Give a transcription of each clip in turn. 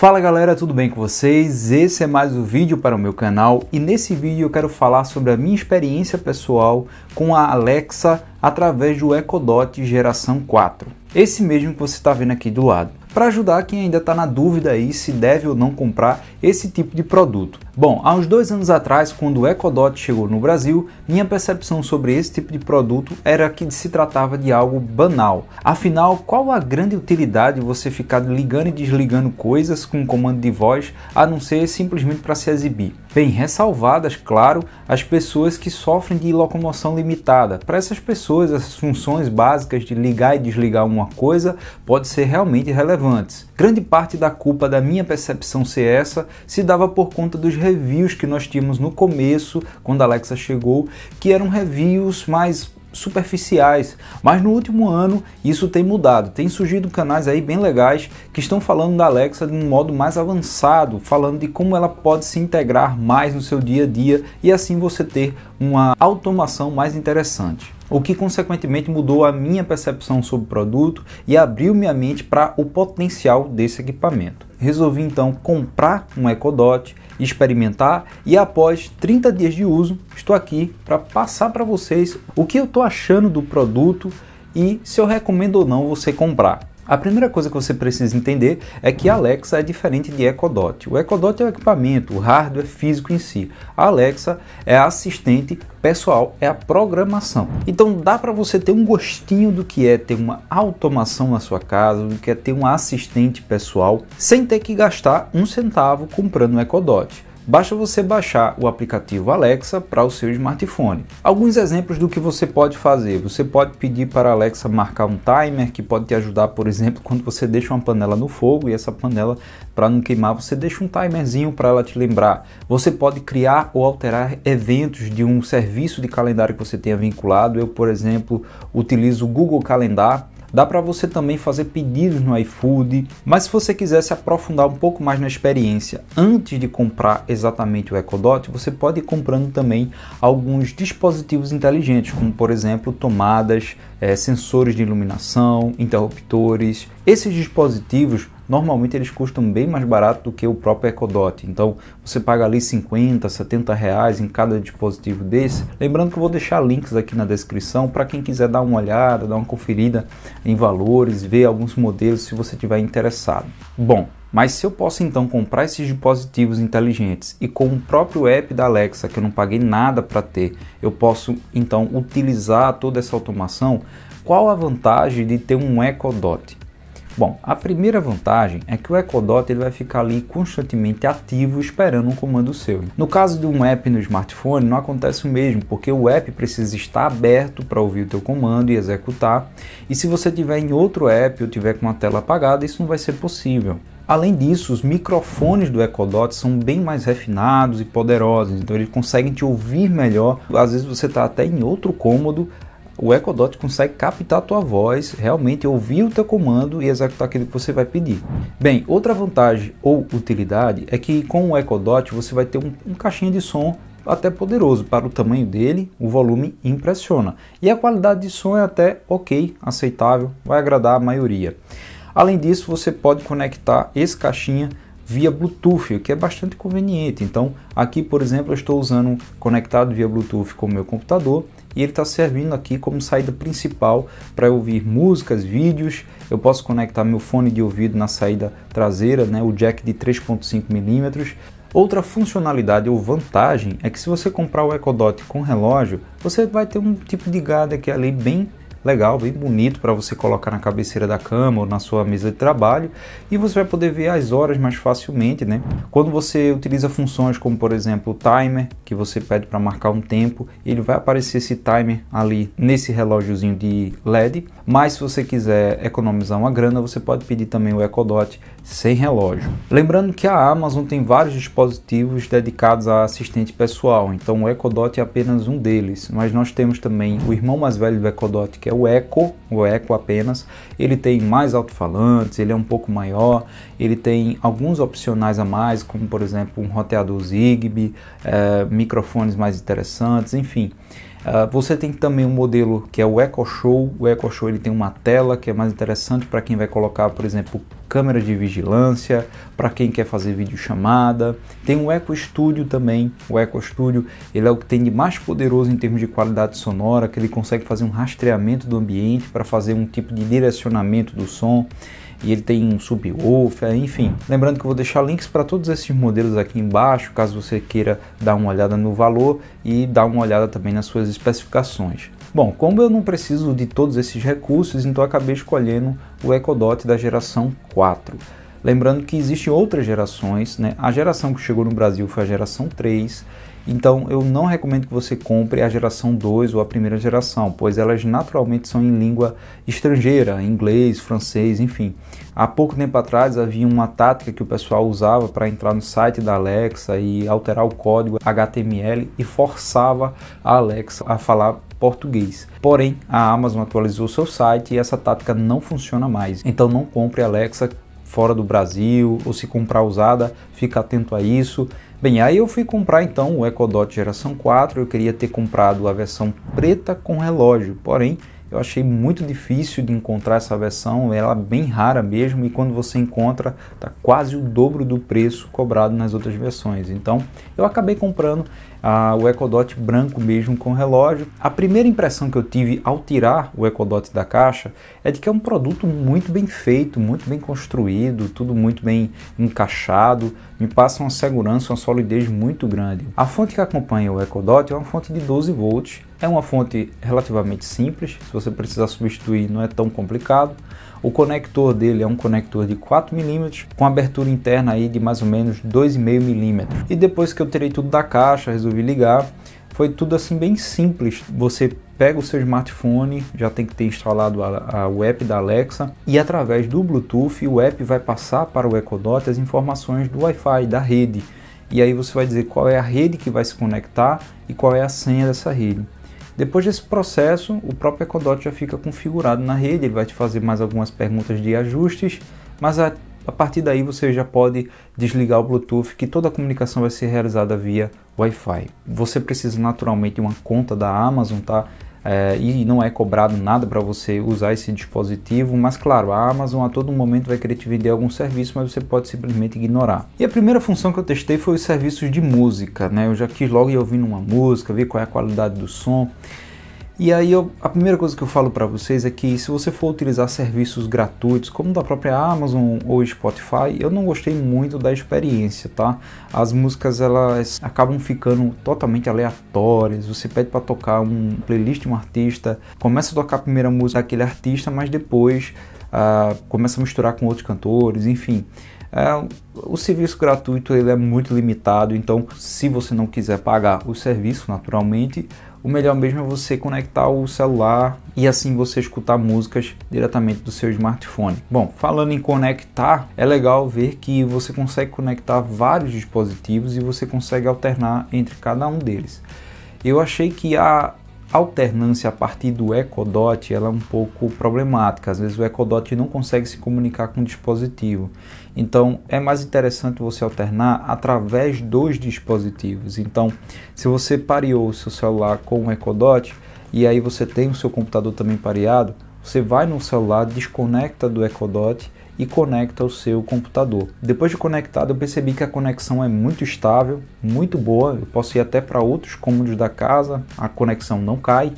Fala galera, tudo bem com vocês? Esse é mais um vídeo para o meu canal e nesse vídeo eu quero falar sobre a minha experiência pessoal com a Alexa através do Echo Dot geração 4. Esse mesmo que você está vendo aqui do lado. Para ajudar quem ainda está na dúvida aí se deve ou não comprar esse tipo de produto. Bom, há uns 2 anos atrás, quando o Echo Dot chegou no Brasil, minha percepção sobre esse tipo de produto era que se tratava de algo banal. Afinal, qual a grande utilidade de você ficar ligando e desligando coisas com um comando de voz, a não ser simplesmente para se exibir? Bem, ressalvadas, claro, as pessoas que sofrem de locomoção limitada. Para essas pessoas, as funções básicas de ligar e desligar uma coisa podem ser realmente relevantes. Grande parte da culpa da minha percepção ser essa se dava por conta dos reviews que nós tínhamos no começo, quando a Alexa chegou, que eram reviews mais superficiais, mas no último ano isso tem mudado, tem surgido canais aí bem legais que estão falando da Alexa de um modo mais avançado, falando de como ela pode se integrar mais no seu dia a dia e assim você ter uma automação mais interessante. O que consequentemente mudou a minha percepção sobre o produto e abriu minha mente para o potencial desse equipamento. Resolvi então comprar um Echo Dot, experimentar e após 30 dias de uso estou aqui para passar para vocês o que eu estou achando do produto e se eu recomendo ou não você comprar. A primeira coisa que você precisa entender é que a Alexa é diferente de Echo Dot. O Echo Dot é o equipamento, o hardware físico em si. A Alexa é a assistente pessoal, é a programação. Então dá para você ter um gostinho do que é ter uma automação na sua casa, do que é ter um assistente pessoal, sem ter que gastar um centavo comprando um Echo Dot. Basta você baixar o aplicativo Alexa para o seu smartphone. Alguns exemplos do que você pode fazer. Você pode pedir para a Alexa marcar um timer que pode te ajudar, por exemplo, quando você deixa uma panela no fogo e essa panela, para não queimar, você deixa um timerzinho para ela te lembrar. Você pode criar ou alterar eventos de um serviço de calendário que você tenha vinculado. Eu, por exemplo, utilizo o Google Calendar. Dá para você também fazer pedidos no iFood, mas se você quiser se aprofundar um pouco mais na experiência antes de comprar exatamente o Echo Dot, você pode ir comprando também alguns dispositivos inteligentes, como por exemplo tomadas, sensores de iluminação, interruptores. Esses dispositivos normalmente eles custam bem mais barato do que o próprio Echo Dot, então você paga ali 50, 70 reais em cada dispositivo desse. Lembrando que eu vou deixar links aqui na descrição para quem quiser dar uma olhada, dar uma conferida em valores, ver alguns modelos se você estiver interessado. Bom, mas se eu posso então comprar esses dispositivos inteligentes e com o próprio app da Alexa, que eu não paguei nada para ter, eu posso então utilizar toda essa automação, qual a vantagem de ter um Echo Dot? Bom, a primeira vantagem é que o Echo Dot ele vai ficar ali constantemente ativo esperando um comando seu. No caso de um app no smartphone não acontece o mesmo, porque o app precisa estar aberto para ouvir o teu comando e executar, e se você tiver em outro app ou tiver com a tela apagada, isso não vai ser possível. Além disso, os microfones do Echo Dot são bem mais refinados e poderosos, então eles conseguem te ouvir melhor. Às vezes você está até em outro cômodo, o Echo Dot consegue captar a tua voz, realmente ouvir o teu comando e executar aquilo que você vai pedir. Bem, outra vantagem ou utilidade é que com o Echo Dot você vai ter um caixinha de som até poderoso. Para o tamanho dele, o volume impressiona. E a qualidade de som é até ok, aceitável, vai agradar a maioria. Além disso, você pode conectar esse caixinha via Bluetooth, o que é bastante conveniente. Então, aqui, por exemplo, eu estou usando conectado via Bluetooth com o meu computador e ele está servindo aqui como saída principal para eu ouvir músicas, vídeos. Eu posso conectar meu fone de ouvido na saída traseira, né, o jack de 3.5 mm. Outra funcionalidade ou vantagem é que se você comprar o Echo Dot com relógio, você vai ter um tipo de gadget ali bem legal, bem bonito para você colocar na cabeceira da cama ou na sua mesa de trabalho e você vai poder ver as horas mais facilmente, né? Quando você utiliza funções como, por exemplo, o timer, que você pede para marcar um tempo, ele vai aparecer esse timer ali nesse relógiozinho de LED, mas se você quiser economizar uma grana, você pode pedir também o Echo Dot sem relógio. Lembrando que a Amazon tem vários dispositivos dedicados a assistente pessoal, então o Echo Dot é apenas um deles, mas nós temos também o irmão mais velho do Echo Dot, que é o Echo apenas. Ele tem mais alto-falantes, ele é um pouco maior, ele tem alguns opcionais a mais, como por exemplo um roteador Zigbee, microfones mais interessantes, enfim. Você tem também um modelo que é o Echo Show. O Echo Show ele tem uma tela que é mais interessante para quem vai colocar, por exemplo, câmera de vigilância, para quem quer fazer videochamada. Tem o Echo Studio também. O Echo Studio ele é o que tem de mais poderoso em termos de qualidade sonora, que ele consegue fazer um rastreamento do ambiente para fazer um tipo de direcionamento do som. E ele tem um subwoofer, enfim. Lembrando que eu vou deixar links para todos esses modelos aqui embaixo, caso você queira dar uma olhada no valor e dar uma olhada também nas suas especificações. Bom, como eu não preciso de todos esses recursos, então eu acabei escolhendo o Echo Dot da geração 4. Lembrando que existem outras gerações, né? A geração que chegou no Brasil foi a geração 3, então eu não recomendo que você compre a geração 2 ou a primeira geração, pois elas naturalmente são em língua estrangeira, inglês, francês, enfim. Há pouco tempo atrás havia uma tática que o pessoal usava para entrar no site da Alexa e alterar o código HTML e forçava a Alexa a falar português. Porém, a Amazon atualizou seu site e essa tática não funciona mais. Então não compre Alexa fora do Brasil, ou se comprar usada, fica atento a isso. Bem, aí eu fui comprar então o Echo Dot geração 4, eu queria ter comprado a versão preta com relógio, porém eu achei muito difícil de encontrar essa versão, ela é bem rara mesmo, e quando você encontra, está quase o dobro do preço cobrado nas outras versões. Então eu acabei comprando o Echo Dot branco mesmo com relógio. A primeira impressão que eu tive ao tirar o Echo Dot da caixa é de que é um produto muito bem feito, muito bem construído, tudo muito bem encaixado, me passa uma segurança, uma solidez muito grande. A fonte que acompanha o Echo Dot é uma fonte de 12 volts, é uma fonte relativamente simples, se você precisar substituir não é tão complicado. O conector dele é um conector de 4 mm, com abertura interna aí de mais ou menos 2,5 mm. E depois que eu tirei tudo da caixa, resolvi ligar, foi tudo assim bem simples. Você pega o seu smartphone, já tem que ter instalado o app da Alexa, e através do Bluetooth o app vai passar para o Echo Dot as informações do Wi-Fi, da rede. E aí você vai dizer qual é a rede que vai se conectar e qual é a senha dessa rede. Depois desse processo, o próprio Echo Dot já fica configurado na rede, ele vai te fazer mais algumas perguntas de ajustes, mas a partir daí você já pode desligar o Bluetooth, que toda a comunicação vai ser realizada via Wi-Fi. Você precisa naturalmente de uma conta da Amazon, tá? E não é cobrado nada para você usar esse dispositivo, mas claro, a Amazon a todo momento vai querer te vender algum serviço, mas você pode simplesmente ignorar. E a primeira função que eu testei foi os serviços de música, né? Eu já quis logo ir ouvindo uma música, ver qual é a qualidade do som. E aí a primeira coisa que eu falo para vocês é que se você for utilizar serviços gratuitos, como da própria Amazon ou Spotify, eu não gostei muito da experiência, tá? As músicas elas acabam ficando totalmente aleatórias, você pede para tocar um playlist de um artista, começa a tocar a primeira música daquele artista, mas depois começa a misturar com outros cantores, enfim. O serviço gratuito ele é muito limitado, então se você não quiser pagar o serviço naturalmente, o melhor mesmo é você conectar o celular e assim você escutar músicas diretamente do seu smartphone. Bom, falando em conectar, é legal ver que você consegue conectar vários dispositivos e você consegue alternar entre cada um deles. Eu achei que a alternância a partir do Echo Dot ela é um pouco problemática. Às vezes o Echo Dot não consegue se comunicar com o dispositivo. Então é mais interessante você alternar através dos dispositivos. Então, se você pareou o seu celular com o Echo Dot e aí você tem o seu computador também pareado, você vai no celular, desconecta do Echo Dot e conecta o seu computador. Depois de conectado, eu percebi que a conexão é muito estável, muito boa. Eu posso ir até para outros cômodos da casa, a conexão não cai.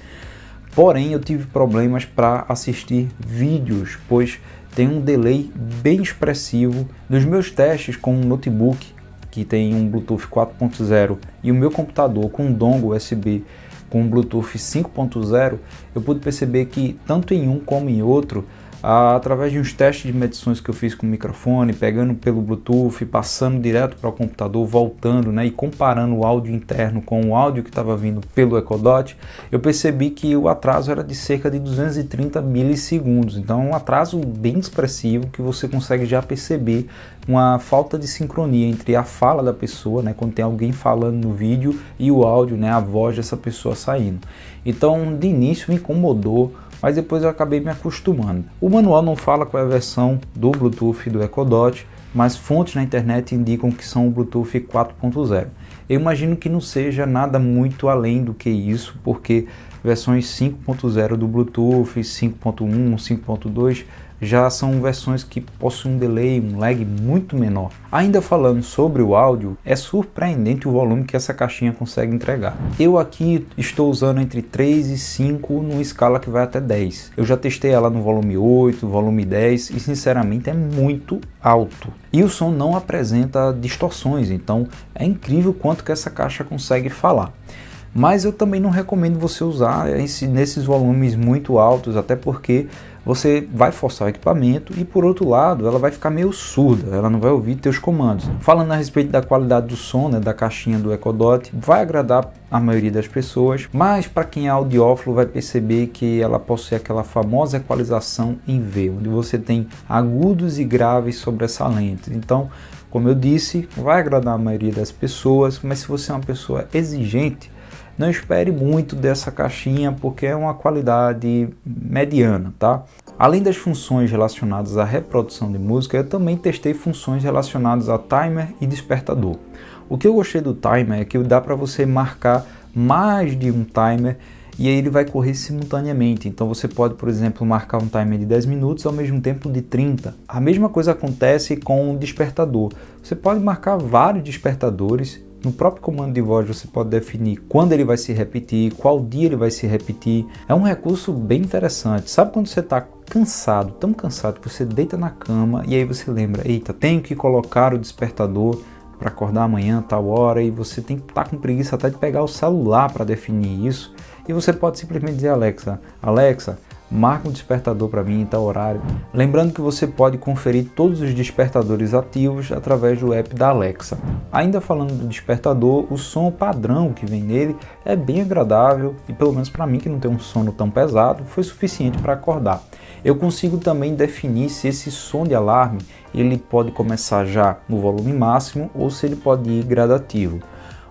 Porém, eu tive problemas para assistir vídeos, pois tem um delay bem expressivo. Nos meus testes com um notebook que tem um Bluetooth 4.0 e o meu computador com um dongle USB com um Bluetooth 5.0, eu pude perceber que tanto em um como em outro, através de uns testes de medições que eu fiz com o microfone, pegando pelo Bluetooth, passando direto para o computador, voltando, né, e comparando o áudio interno com o áudio que estava vindo pelo Echo Dot, eu percebi que o atraso era de cerca de 230 milissegundos. Então é um atraso bem expressivo que você consegue já perceber uma falta de sincronia entre a fala da pessoa, né, quando tem alguém falando no vídeo, e o áudio, né, a voz dessa pessoa saindo. Então de início me incomodou, mas depois eu acabei me acostumando. O manual não fala qual é a versão do Bluetooth do Echo Dot, mas fontes na internet indicam que são o Bluetooth 4.0. Eu imagino que não seja nada muito além do que isso, porque versões 5.0 do Bluetooth, 5.1, 5.2 já são versões que possuem um delay, um lag muito menor. Ainda falando sobre o áudio, é surpreendente o volume que essa caixinha consegue entregar. Eu aqui estou usando entre 3 e 5 numa escala que vai até 10. Eu já testei ela no volume 8, volume 10 e sinceramente é muito alto. E o som não apresenta distorções, então é incrível quanto que essa caixa consegue falar. Mas eu também não recomendo você usar nesses volumes muito altos, até porque você vai forçar o equipamento e, por outro lado, ela vai ficar meio surda, ela não vai ouvir teus comandos. Falando a respeito da qualidade do som, né, da caixinha do Echo Dot, vai agradar a maioria das pessoas, mas para quem é audiófilo vai perceber que ela possui aquela famosa equalização em V, onde você tem agudos e graves sobressalentes. Então, como eu disse, vai agradar a maioria das pessoas, mas se você é uma pessoa exigente, não espere muito dessa caixinha, porque é uma qualidade mediana, tá? Além das funções relacionadas à reprodução de música, eu também testei funções relacionadas a timer e despertador. O que eu gostei do timer é que dá para você marcar mais de um timer e aí ele vai correr simultaneamente. Então você pode, por exemplo, marcar um timer de 10 minutos ao mesmo tempo de 30. A mesma coisa acontece com o despertador. Você pode marcar vários despertadores. No próprio comando de voz você pode definir quando ele vai se repetir, qual dia ele vai se repetir. É um recurso bem interessante. Sabe quando você está cansado, tão cansado que você deita na cama e aí você lembra, eita, tenho que colocar o despertador para acordar amanhã, tal hora, e você tem que estar com preguiça até de pegar o celular para definir isso. E você pode simplesmente dizer, Alexa, marca um despertador para mim em tal horário. Lembrando que você pode conferir todos os despertadores ativos através do app da Alexa. Ainda falando do despertador, o som padrão que vem nele é bem agradável e pelo menos para mim, que não tem um sono tão pesado, foi suficiente para acordar. Eu consigo também definir se esse som de alarme ele pode começar já no volume máximo ou se ele pode ir gradativo.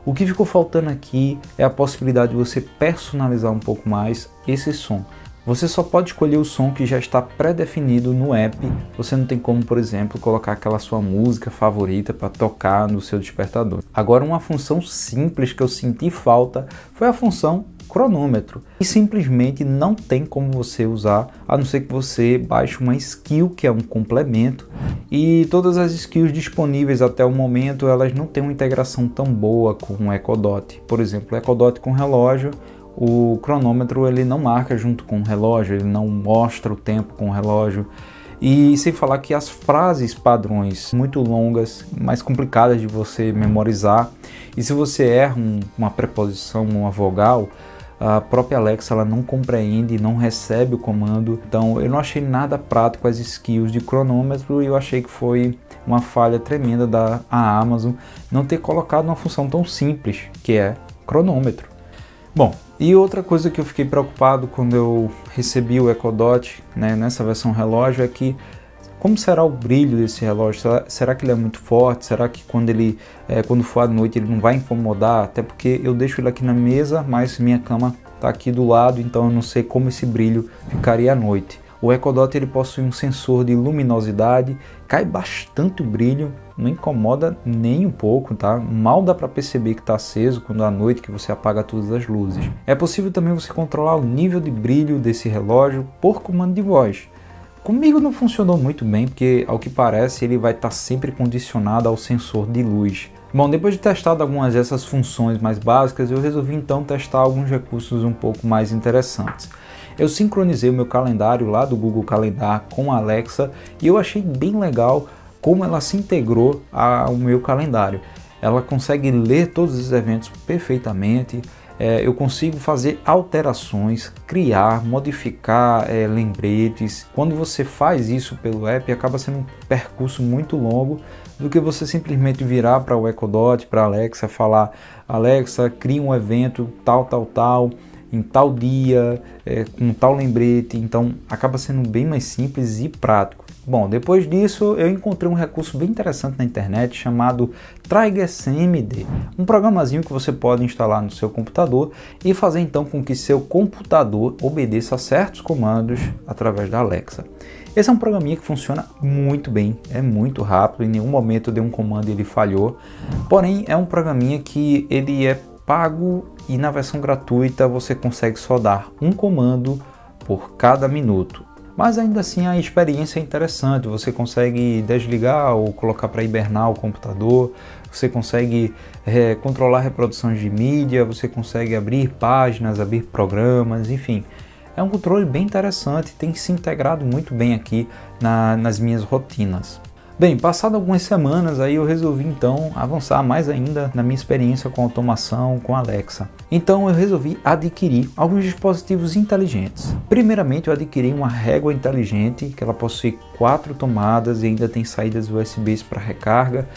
O que ficou faltando aqui é a possibilidade de você personalizar um pouco mais esse som. Você só pode escolher o som que já está pré-definido no app. Você não tem como, por exemplo, colocar aquela sua música favorita para tocar no seu despertador. Agora, uma função simples que eu senti falta foi a função cronômetro. E simplesmente não tem como você usar, a não ser que você baixe uma skill, que é um complemento. E todas as skills disponíveis até o momento, elas não têm uma integração tão boa com o Echo Dot. Por exemplo, o Echo Dot com relógio, o cronômetro ele não marca junto com o relógio, ele não mostra o tempo com o relógio. E sem falar que as frases padrões muito longas, mais complicadas de você memorizar, e se você erra uma preposição, uma vogal, a própria Alexa ela não compreende, não recebe o comando. Então eu não achei nada prático as skills de cronômetro e eu achei que foi uma falha tremenda da Amazon não ter colocado uma função tão simples que é cronômetro. Bom, e outra coisa que eu fiquei preocupado quando eu recebi o Echo Dot, né, nessa versão relógio, é que como será o brilho desse relógio? Será que ele é muito forte? Será que quando for à noite ele não vai incomodar? Até porque eu deixo ele aqui na mesa, mas minha cama está aqui do lado, então eu não sei como esse brilho ficaria à noite. O Echo Dot ele possui um sensor de luminosidade, cai bastante o brilho, não incomoda nem um pouco, tá? Mal dá para perceber que está aceso quando à noite que você apaga todas as luzes. É possível também você controlar o nível de brilho desse relógio por comando de voz. Comigo não funcionou muito bem, porque ao que parece ele vai estar sempre condicionado ao sensor de luz. Bom, depois de testado algumas dessas funções mais básicas, eu resolvi então testar alguns recursos um pouco mais interessantes. Eu sincronizei o meu calendário lá do Google Calendar com a Alexa e eu achei bem legal como ela se integrou ao meu calendário. Ela consegue ler todos os eventos perfeitamente. Eu consigo fazer alterações, criar, modificar lembretes. Quando você faz isso pelo app, acaba sendo um percurso muito longo do que você simplesmente virar para o Echo Dot, para a Alexa, falar: Alexa, cria um evento tal, em tal dia, com tal lembrete. Então acaba sendo bem mais simples e prático. Bom, depois disso eu encontrei um recurso bem interessante na internet chamado TriggerCMD, um programazinho que você pode instalar no seu computador e fazer então com que seu computador obedeça a certos comandos através da Alexa. Esse é um programinha que funciona muito bem, é muito rápido, em nenhum momento eu dei um comando e ele falhou. Porém, é um programinha que ele é pago e na versão gratuita você consegue só dar um comando por cada minuto. Mas ainda assim a experiência é interessante, você consegue desligar ou colocar para hibernar o computador, você consegue controlar reproduções de mídia, você consegue abrir páginas, abrir programas, enfim. É um controle bem interessante, tem se integrado muito bem aqui nas minhas rotinas. Bem, passado algumas semanas aí eu resolvi então avançar mais ainda na minha experiência com automação, com Alexa. Então eu resolvi adquirir alguns dispositivos inteligentes. Primeiramente eu adquiri uma régua inteligente, que ela possui 4 tomadas e ainda tem saídas USB para recarga.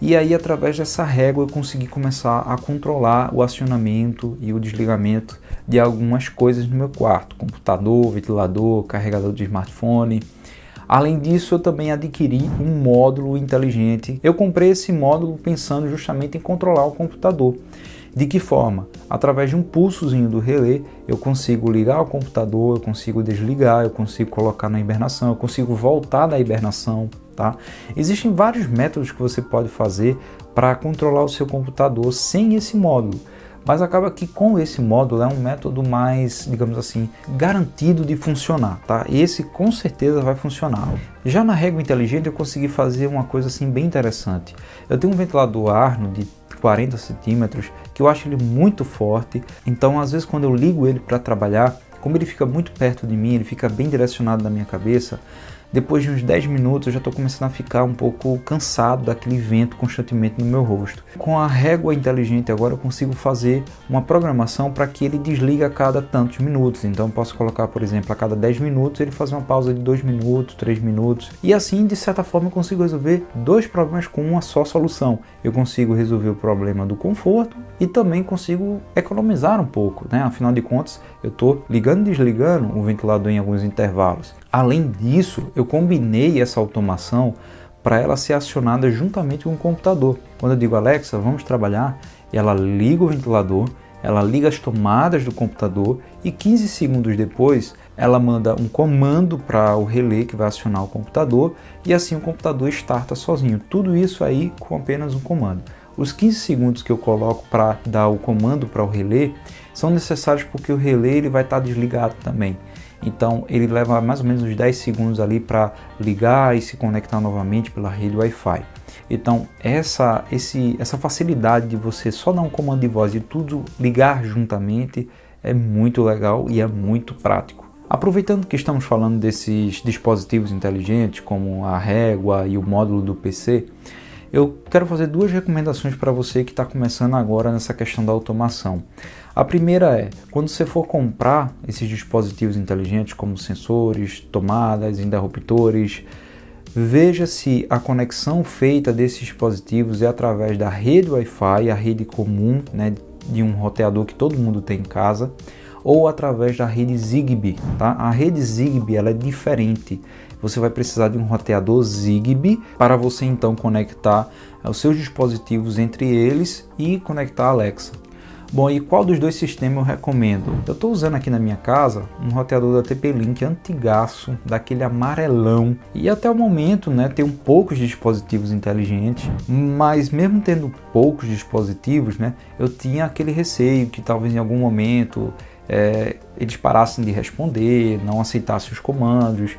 E aí através dessa régua eu consegui começar a controlar o acionamento e o desligamento de algumas coisas no meu quarto. Computador, ventilador, carregador de smartphone. Além disso, eu também adquiri um módulo inteligente. Eu comprei esse módulo pensando justamente em controlar o computador. De que forma? Através de um pulsozinho do relé, eu consigo ligar o computador, eu consigo desligar, eu consigo colocar na hibernação, eu consigo voltar da hibernação, tá? Existem vários métodos que você pode fazer para controlar o seu computador sem esse módulo. Mas acaba que com esse módulo é um método mais, digamos assim, garantido de funcionar, tá? Esse com certeza vai funcionar. Já na régua inteligente eu consegui fazer uma coisa assim bem interessante. Eu tenho um ventilador Arno de 40 centímetros que eu acho ele muito forte, então às vezes quando eu ligo ele para trabalhar, como ele fica muito perto de mim, ele fica bem direcionado na minha cabeça, depois de uns 10 minutos eu já estou começando a ficar um pouco cansado daquele vento constantemente no meu rosto. Com a régua inteligente agora eu consigo fazer uma programação para que ele desligue a cada tantos minutos. Então eu posso colocar, por exemplo, a cada 10 minutos ele faz uma pausa de 2 minutos, 3 minutos. E assim, de certa forma, eu consigo resolver 2 problemas com uma só solução. Eu consigo resolver o problema do conforto e também consigo economizar um pouco, né? Afinal de contas, eu estou ligando e desligando o ventilador em alguns intervalos. Além disso, eu combinei essa automação para ela ser acionada juntamente com o computador. Quando eu digo Alexa, vamos trabalhar, ela liga o ventilador, ela liga as tomadas do computador e 15 segundos depois ela manda um comando para o relé que vai acionar o computador e assim o computador starta sozinho. Tudo isso aí com apenas um comando. Os 15 segundos que eu coloco para dar o comando para o relé são necessários porque o relé ele vai estar desligado também. Então ele leva mais ou menos uns 10 segundos ali para ligar e se conectar novamente pela rede Wi-Fi. Então essa facilidade de você só dar um comando de voz e tudo ligar juntamente é muito legal e é muito prático. Aproveitando que estamos falando desses dispositivos inteligentes como a régua e o módulo do PC, eu quero fazer 2 recomendações para você que está começando agora nessa questão da automação. A primeira é, quando você for comprar esses dispositivos inteligentes como sensores, tomadas, interruptores, veja se a conexão feita desses dispositivos é através da rede Wi-Fi, a rede comum, né, de um roteador que todo mundo tem em casa, ou através da rede Zigbee, tá? A rede Zigbee ela é diferente. Você vai precisar de um roteador Zigbee para você então conectar os seus dispositivos entre eles e conectar a Alexa. Bom, e qual dos 2 sistemas eu recomendo? Eu estou usando aqui na minha casa um roteador da TP-Link antigaço, daquele amarelão. E até o momento, né, tem poucos dispositivos inteligentes, mas mesmo tendo poucos dispositivos, né, eu tinha aquele receio que talvez em algum momento eles parassem de responder, não aceitassem os comandos.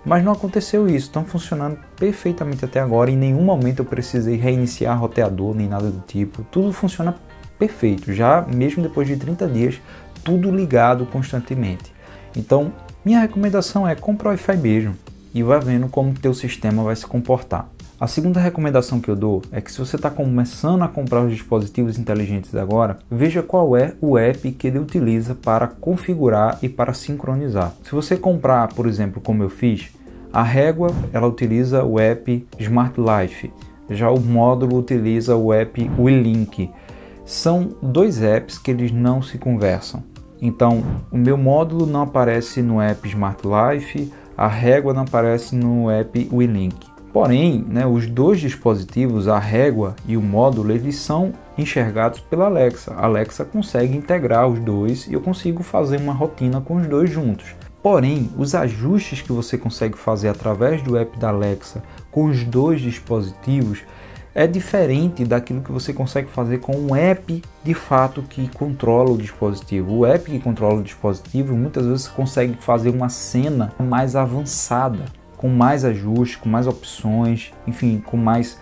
Mas não aconteceu isso, estão funcionando perfeitamente até agora. Em nenhum momento eu precisei reiniciar roteador, nem nada do tipo. Tudo funciona perfeito, já mesmo depois de 30 dias, tudo ligado constantemente. Então, minha recomendação é comprar o Wi-Fi mesmo e vá vendo como o teu sistema vai se comportar. A segunda recomendação que eu dou é que se você está começando a comprar os dispositivos inteligentes agora, veja qual é o app que ele utiliza para configurar e para sincronizar. Se você comprar, por exemplo, como eu fiz, a régua ela utiliza o app Smart Life, já o módulo utiliza o app WeLink. São 2 apps que eles não se conversam. Então, o meu módulo não aparece no app Smart Life, a régua não aparece no app WeLink. Porém, né, os 2 dispositivos, a régua e o módulo, eles são enxergados pela Alexa. A Alexa consegue integrar os 2 e eu consigo fazer uma rotina com os 2 juntos. Porém, os ajustes que você consegue fazer através do app da Alexa com os dois dispositivos é diferente daquilo que você consegue fazer com um app de fato que controla o dispositivo. O app que controla o dispositivo muitas vezes consegue fazer uma cena mais avançada, com mais ajustes, com mais opções, enfim, com mais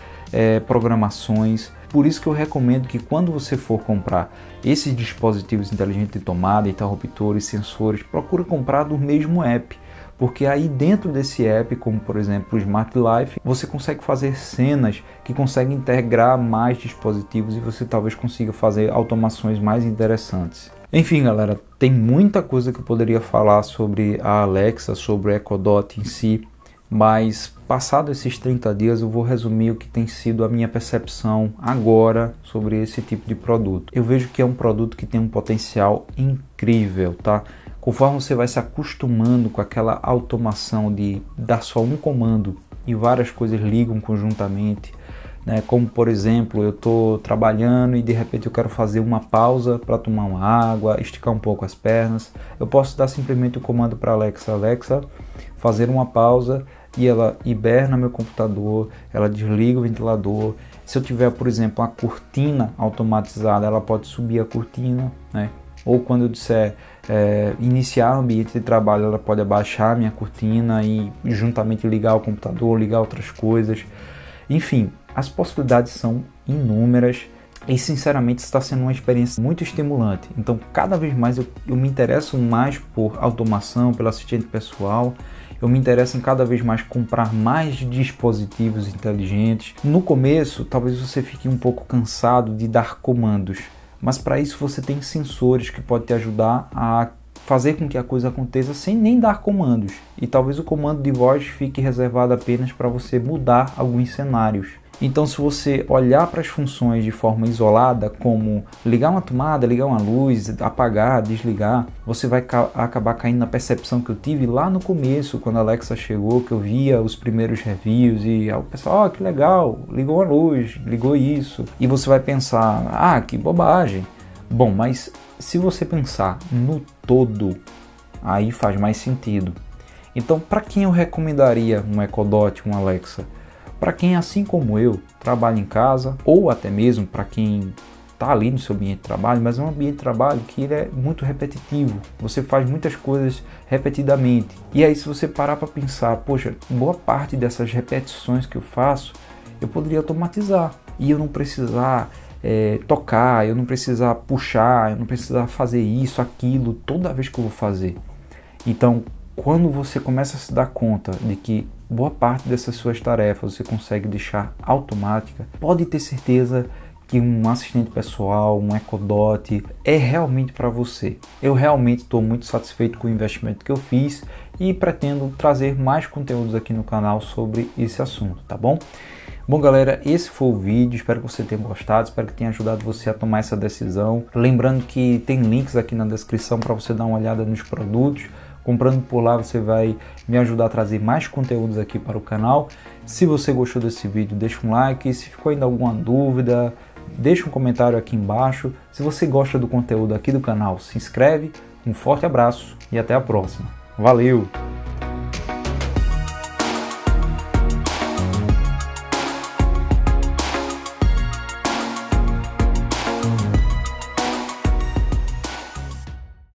programações. Por isso que eu recomendo que quando você for comprar esses dispositivos inteligentes de tomada, interruptores, sensores, procure comprar do mesmo app. Porque aí dentro desse app, como por exemplo o Smart Life, você consegue fazer cenas que conseguem integrar mais dispositivos e você talvez consiga fazer automações mais interessantes. Enfim, galera, tem muita coisa que eu poderia falar sobre a Alexa, sobre o Echo Dot em si, mas passado esses 30 dias eu vou resumir o que tem sido a minha percepção agora sobre esse tipo de produto. Eu vejo que é um produto que tem um potencial incrível, tá? Conforme você vai se acostumando com aquela automação de dar só um comando e várias coisas ligam conjuntamente, né? Como por exemplo, eu estou trabalhando e de repente eu quero fazer uma pausa para tomar uma água, esticar um pouco as pernas. Eu posso dar simplesmente o comando para Alexa, Alexa, fazer uma pausa, e ela hiberna meu computador, ela desliga o ventilador. Se eu tiver, por exemplo, a cortina automatizada, ela pode subir a cortina, né? Ou quando eu disser iniciar o ambiente de trabalho, ela pode abaixar a minha cortina e juntamente ligar o computador, ligar outras coisas. Enfim, as possibilidades são inúmeras e sinceramente está sendo uma experiência muito estimulante. Então cada vez mais eu me interesso mais por automação, pelo assistente pessoal. Eu me interesso em cada vez mais comprar mais dispositivos inteligentes. No começo, talvez você fique um pouco cansado de dar comandos, mas para isso você tem sensores que podem te ajudar a fazer com que a coisa aconteça sem nem dar comandos. E talvez o comando de voz fique reservado apenas para você mudar alguns cenários. Então, se você olhar para as funções de forma isolada, como ligar uma tomada, ligar uma luz, apagar, desligar, você vai acabar caindo na percepção que eu tive lá no começo, quando a Alexa chegou, que eu via os primeiros reviews e o pessoal, que legal, ligou a luz, ligou isso. E você vai pensar, que bobagem. Bom, mas se você pensar no todo, aí faz mais sentido. Então, para quem eu recomendaria um Echo Dot, um Alexa? Para quem, assim como eu, trabalha em casa, ou até mesmo para quem está ali no seu ambiente de trabalho, mas é um ambiente de trabalho que ele é muito repetitivo, você faz muitas coisas repetidamente. E aí se você parar para pensar, poxa, boa parte dessas repetições que eu faço, eu poderia automatizar, e eu não precisar tocar, eu não precisar puxar, eu não precisar fazer isso, aquilo, toda vez que eu vou fazer. Então, quando você começa a se dar conta de que boa parte dessas suas tarefas você consegue deixar automática, pode ter certeza que um assistente pessoal, um Echo Dot é realmente para você. Eu realmente estou muito satisfeito com o investimento que eu fiz e pretendo trazer mais conteúdos aqui no canal sobre esse assunto, tá bom? Bom, galera, esse foi o vídeo, espero que você tenha gostado, espero que tenha ajudado você a tomar essa decisão. Lembrando que tem links aqui na descrição para você dar uma olhada nos produtos. Comprando por lá você vai me ajudar a trazer mais conteúdos aqui para o canal. Se você gostou desse vídeo, deixa um like. Se ficou ainda alguma dúvida, deixa um comentário aqui embaixo. Se você gosta do conteúdo aqui do canal, se inscreve. Um forte abraço e até a próxima. Valeu!